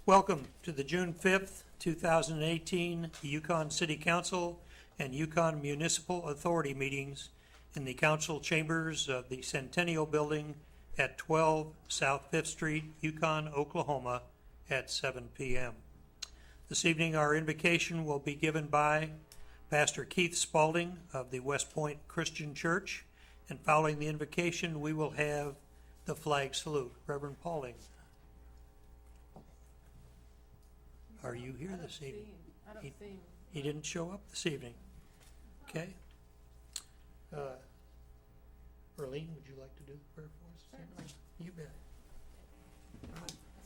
Welcome to the June 5th, 2018 Yukon City Council and Yukon Municipal Authority meetings in the council chambers of the Centennial Building at 12 South 5th Street, Yukon, Oklahoma at 7 p.m. This evening our invocation will be given by Pastor Keith Spaulding of the West Point Christian Church, and following the invocation we will have the flag salute. Reverend Paulding. Are you here this evening? I don't see him. He didn't show up this evening. Okay. Erlene, would you like to do the prayer for us? Certainly. You bet.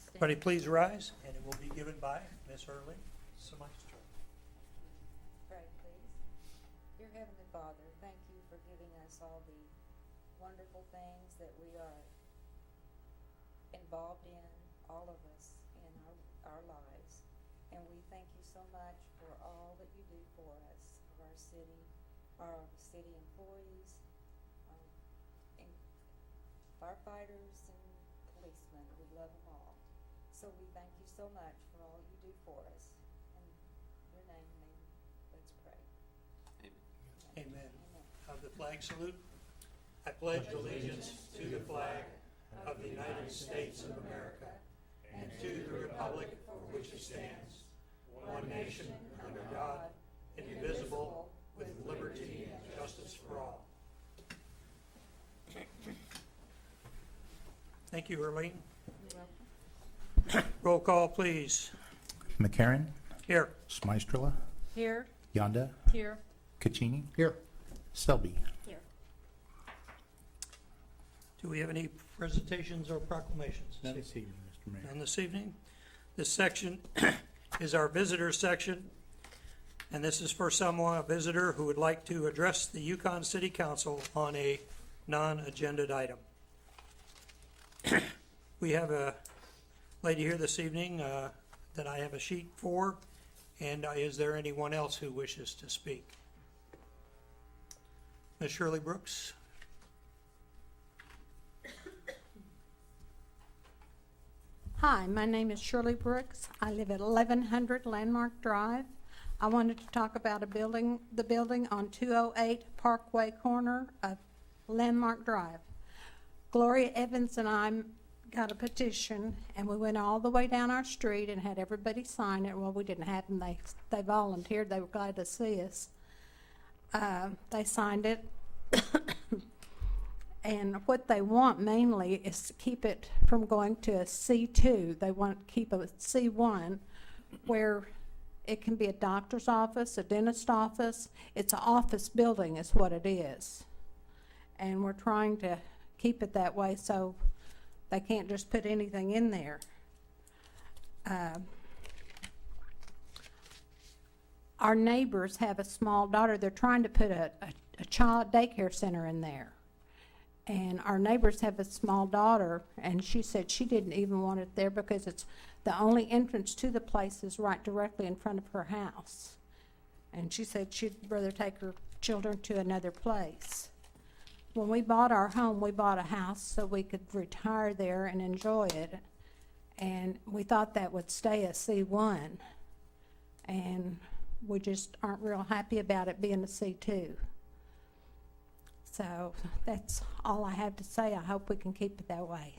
Everybody please rise, and it will be given by Miss Erlene Semester. Pray, please. Dear Heavenly Father, thank you for giving us all the wonderful things that we are involved in, all of us, in our lives. And we thank you so much for all that you do for us, for our city employees, and firefighters and policemen. We love them all. So we thank you so much for all you do for us. In your name, let's pray. Amen. Of the flag salute. I pledge allegiance to the flag of the United States of America and to the republic for which it stands, one nation under God, indivisible, with liberty and justice for all. Thank you, Erlene. Roll call, please. McCarran, Here. Smystrela, Here. Yonda, Here. Caccini. Here. Selby. Here. Do we have any presentations or proclamations? None this evening, Mr. Mayor. And this evening, this section is our visitor section, and this is for someone, a visitor, who would like to address the Yukon City Council on a non-agended item. We have a lady here this evening that I have a sheet for, and is there anyone else who wishes to speak? Ms. Shirley Brooks. Hi, my name is Shirley Brooks. I live at 1100 Landmark Drive. I wanted to talk about the building on 208 Parkway corner of Landmark Drive. Gloria Evans and I got a petition, and we went all the way down our street and had everybody sign it. Well, we didn't have them. They volunteered. They were glad to see us. They signed it. And what they want mainly is to keep it from going to a C2. They want to keep a C1 where it can be a doctor's office, a dentist's office. It's an office building is what it is. And we're trying to keep it that way so they can't just put anything in there. Our neighbors have a small daughter. They're trying to put a child daycare center in there. And our neighbors have a small daughter, and she said she didn't even want it there because it's the only entrance to the place is right directly in front of her house. And she said she'd rather take her children to another place. When we bought our home, we bought a house so we could retire there and enjoy it. And we thought that would stay a C1. And we just aren't real happy about it being a C2. So that's all I have to say. I hope we can keep it that way.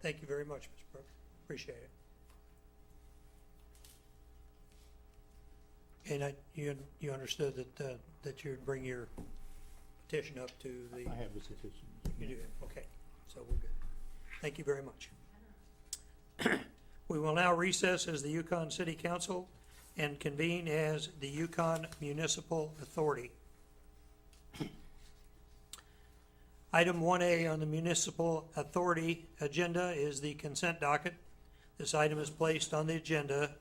Thank you very much, Ms. Brooks. Appreciate it. And you understood that you'd bring your petition up to the... I have this petition. You do? Okay. So we're good. Thank you very much. We will now recess as the Yukon City Council and convene as the Yukon Municipal Authority. Item 1A on the Municipal Authority agenda is the consent docket. This item is placed on the agenda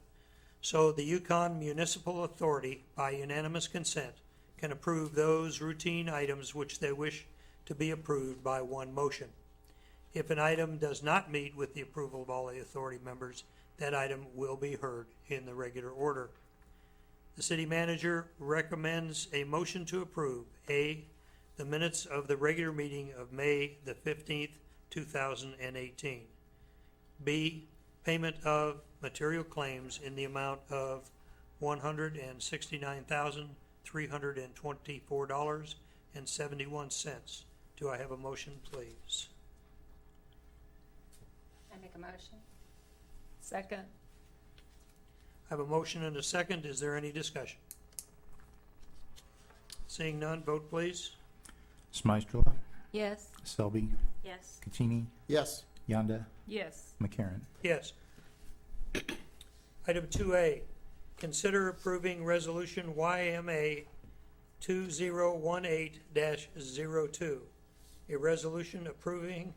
so the Yukon Municipal Authority, by unanimous consent, can approve those routine items which they wish to be approved by one motion. If an item does not meet with the approval of all the authority members, that item will be heard in the regular order. The city manager recommends a motion to approve A, the minutes of the regular meeting of May the 15th, 2018. B, payment of material claims in the amount of $169,324.71. Do I have a motion, please? I make a motion. Second. I have a motion and a second. Is there any discussion? Seeing none, vote please. Smystrela, Yes. Selby, Yes. Caccini, Yes. Yonda, Yes. McCarron. Yes. Item 2A, consider approving Resolution YMA 2018-02, a resolution approving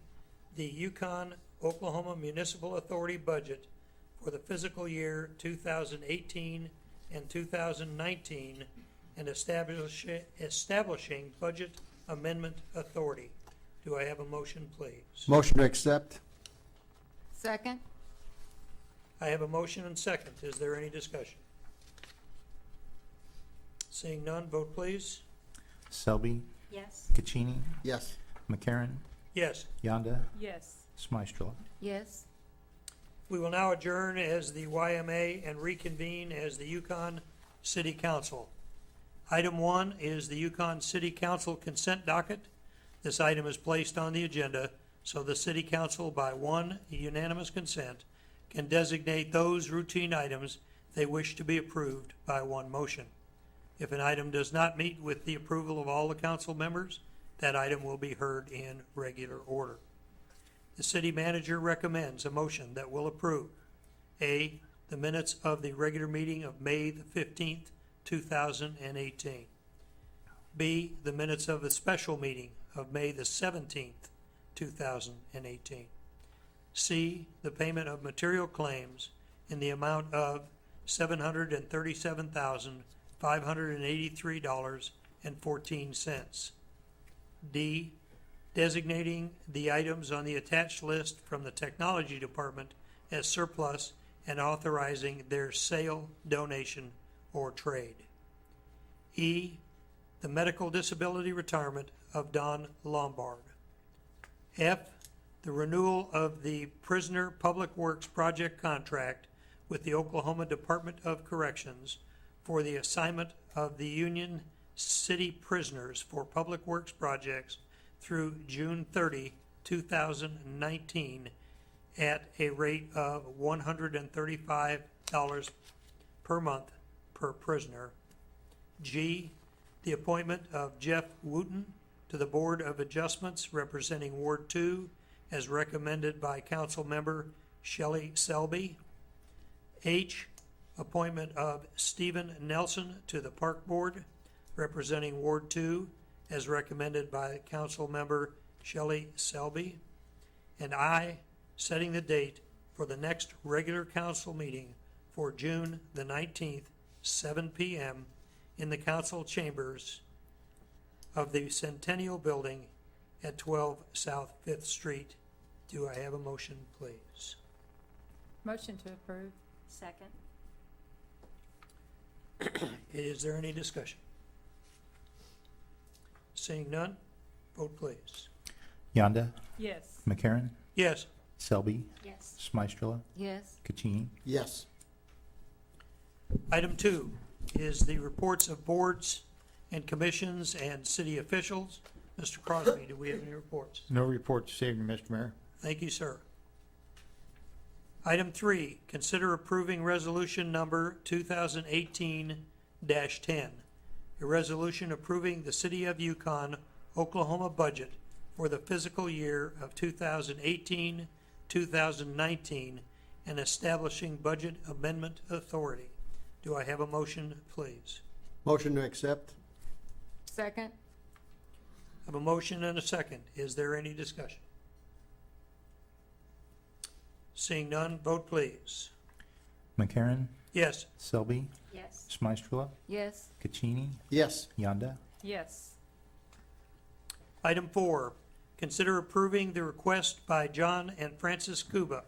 the Yukon, Oklahoma Municipal Authority budget for the fiscal year 2018 and 2019 and establishing budget amendment authority. Do I have a motion, please? Motion to accept. Second? I have a motion and second. Is there any discussion? Seeing none, vote please. Selby, Yes. Caccini, Yes. McCarron, Yes. Yonda, Yes. Smystrela. Yes. We will now adjourn as the YMA and reconvene as the Yukon City Council. Item 1 is the Yukon City Council consent docket. This item is placed on the agenda so the City Council, by one unanimous consent, can designate those routine items they wish to be approved by one motion. If an item does not meet with the approval of all the council members, that item will be heard in regular order. The city manager recommends a motion that will approve: A, the minutes of the regular meeting of May the 15th, 2018. B, the minutes of the special meeting of May the 17th, 2018. C, the payment of material claims in the amount of $737,583.14. D, designating the items on the attached list from the Technology Department as surplus and authorizing their sale, donation, or trade. E, the medical disability retirement of Don Lombard. F, the renewal of the Prisoner Public Works Project contract with the Oklahoma Department of Corrections for the assignment of the Union City prisoners for public works projects through June 30, 2019 at a rate of $135 per month per prisoner. G, the appointment of Jeff Wooten to the Board of Adjustments representing Ward 2 as recommended by Council Member Shelley Selby. H, appointment of Stephen Nelson to the Park Board representing Ward 2 as recommended by Council Member Shelley Selby. And I, setting the date for the next regular council meeting for June the 19th, 7 p.m. in the council chambers of the Centennial Building at 12 South 5th Street. Do I have a motion, please? Motion to approve. Second. Is there any discussion? Seeing none, vote please. Yonda, Yes. McCarron, Yes. Selby, Yes. Smystrela, Yes. Caccini. Yes. Item 2 is the reports of boards and commissions and city officials. Mr. Crosby, do we have any reports? No report this evening, Mr. Mayor. Thank you, sir. Item 3, consider approving resolution number 2018-10, a resolution approving the City of Yukon, Oklahoma budget for the fiscal year of 2018-2019 and establishing budget amendment authority. Do I have a motion, please? Motion to accept. Second? I have a motion and a second. Is there any discussion? Seeing none, vote please. McCarron, Yes. Selby, Yes. Smystrela, Yes. Caccini, Yes. Yonda. Yes. Item 4, consider approving the request by John and Francis Cuba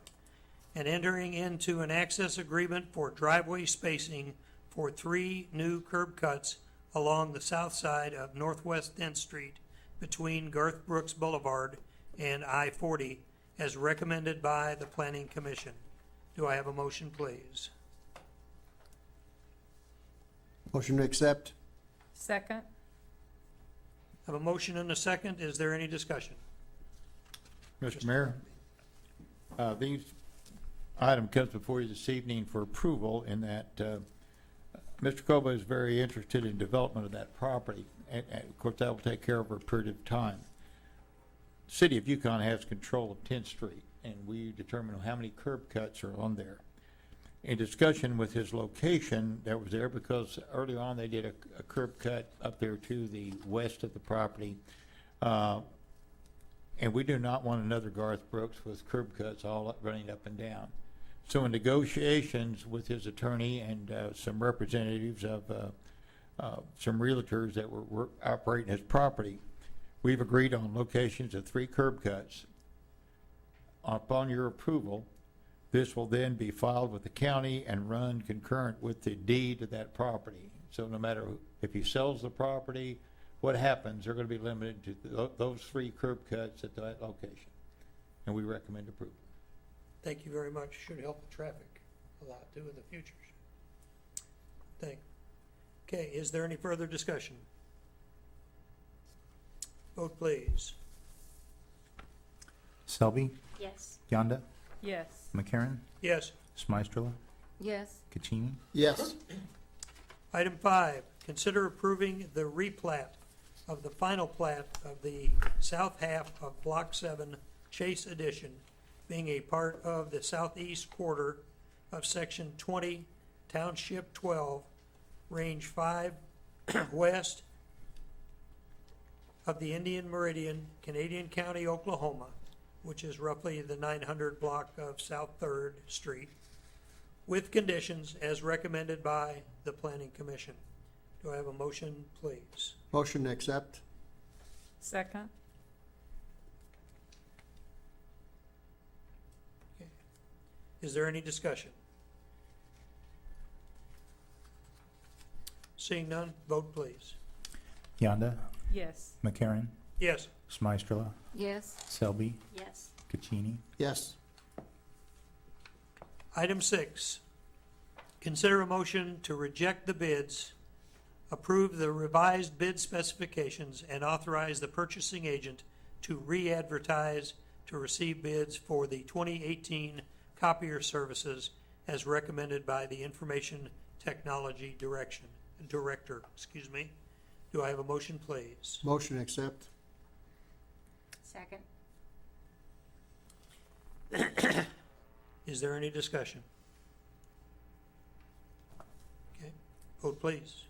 and entering into an access agreement for driveway spacing for 3 new curb cuts along the south side of Northwest 10th Street between Garth Brooks Boulevard and I-40 as recommended by the Planning Commission. Do I have a motion, please? Motion to accept? Second. I have a motion and a second. Is there any discussion? Mr. Mayor, these item comes before you this evening for approval in that Mr. Koba is very interested in development of that property. And of course, that will take care of for a period of time. The City of Yukon has control of 10th Street, and we determine how many curb cuts are on there. In discussion with his location that was there, because early on they did a curb cut up there to the west of the property. And we do not want another Garth Brooks with curb cuts all running up and down. So in negotiations with his attorney and some representatives of some realtors that were operating his property, we've agreed on locations of 3 curb cuts. Upon your approval, this will then be filed with the county and run concurrent with the deed of that property. So no matter if he sells the property, what happens, they're going to be limited to those 3 curb cuts at that location. And we recommend approval. Thank you very much. Should help the traffic a lot too in the future. Okay, is there any further discussion? Vote please. Selby, Yes. Yonda, Yes. McCarron, Yes. Smystrela, Yes. Caccini, Yes. Item 5, consider approving the replat of the final plat of the south half of Block 7 Chase Edition, being a part of the southeast quarter of Section 20, Township 12, Range 5 west of the Indian Meridian, Canadian County, Oklahoma, which is roughly the 900 block of South 3rd Street, with conditions as recommended by the Planning Commission. Do I have a motion, please? Motion to accept? Second. Is there any discussion? Seeing none, vote please. Yonda, Yes. McCarron, Yes. Smystrela, Yes. Selby, Yes. Caccini, Yes. Item 6, consider a motion to reject the bids, approve the revised bid specifications, and authorize the purchasing agent to re-advertise to receive bids for the 2018 copier services as recommended by the Information Technology Director. Do I have a motion, please? Motion to accept? Second. Is there any discussion? Okay, vote please.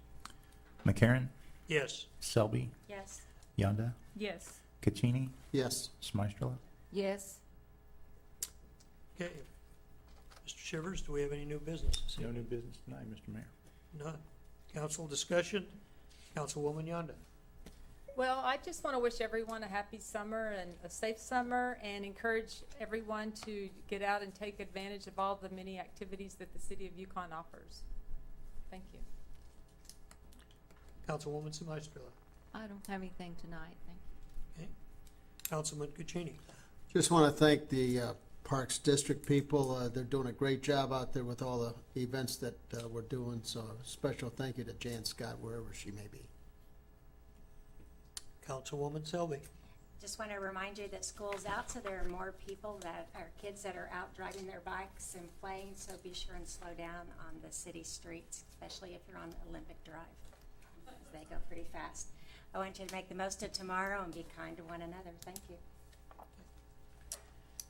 McCarron, Yes. Selby, Yes. Yonda, Yes. Caccini, Yes. Smystrela. Yes. Okay. Mr. Shivers, do we have any new business this No evening? new business tonight, Mr. Mayor. None. Council discussion? Councilwoman Yonda. Well, I just want to wish everyone a happy summer and a safe summer and encourage everyone to get out and take advantage of all the many activities that the city of Yukon offers. Thank you. Councilwoman Semajstrela. I don't have anything tonight, thank you. Okay. Councilman Cucini. Just want to thank the Parks District people. They're doing a great job out there with all the events that we're doing. So a special thank you to Jan Scott, wherever she may be. Councilwoman Selby. Just want to remind you that school's out, so there are more people that are kids that are out driving their bikes and playing, so be sure and slow down on the city streets, especially if you're on Olympic Drive, because they go pretty fast. I want you to make the most of tomorrow and be kind to one another. Thank you.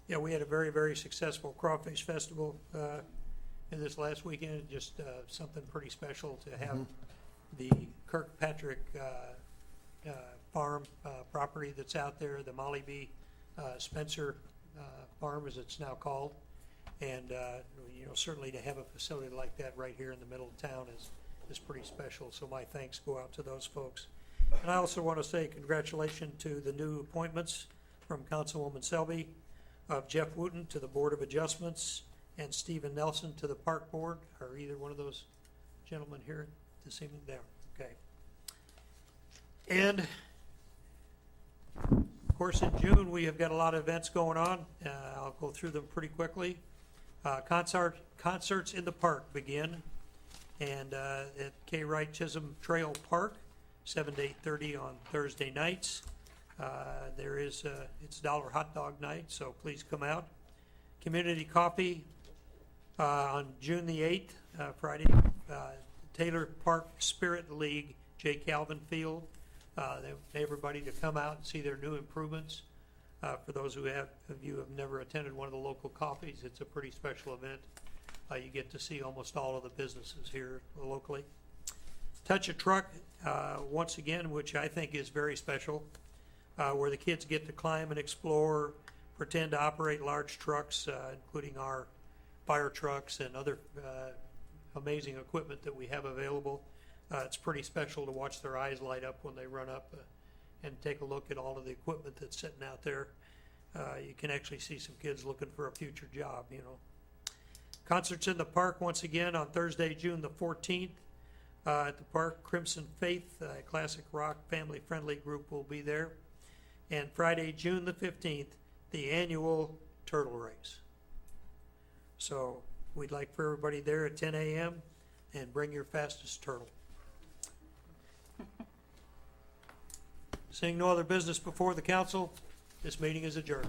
Yeah, we had a very, very successful Crawfish Festival in this last weekend. Just something pretty special to have the Kirkpatrick farm property that's out there, the Molly B. Spencer farm, as it's now called. And, certainly to have a facility like that right here in the middle of town is pretty special. So my thanks go out to those folks. And I also want to say congratulations to the new appointments from Councilwoman Selby, of Jeff Wooten to the Board of Adjustments, and Stephen Nelson to the Park Board. Are either one of those gentlemen here this evening? There, okay. And, of course, in June, we have got a lot of events going on. I'll go through them pretty quickly. Concerts in the park begin, and at K. Wright Chisholm Trail Park, 7 to 8:30 on Thursday nights. There is, it's $1 hot dog night, so please come out. Community coffee on June the 8th, Friday, Taylor Park Spirit League, J. Calvin Field. They want everybody to come out and see their new improvements. For those of you who have never attended one of the local coffees, it's a pretty special event. You get to see almost all of the businesses here locally. Touch a Truck, once again, which I think is very special, where the kids get to climb and explore, pretend to operate large trucks, including our fire trucks and other amazing equipment that we have available. It's pretty special to watch their eyes light up when they run up and take a look at all of the equipment that's sitting out there. You can actually see some kids looking for a future job, you know. Concerts in the park once again on Thursday, June the 14th. At the park, Crimson Faith, classic rock family-friendly group will be there. And Friday, June the 15th, the annual turtle race. So we'd like for everybody there at 10 a.m. and bring your fastest turtle. Seeing no other business before the council, this meeting is adjourned.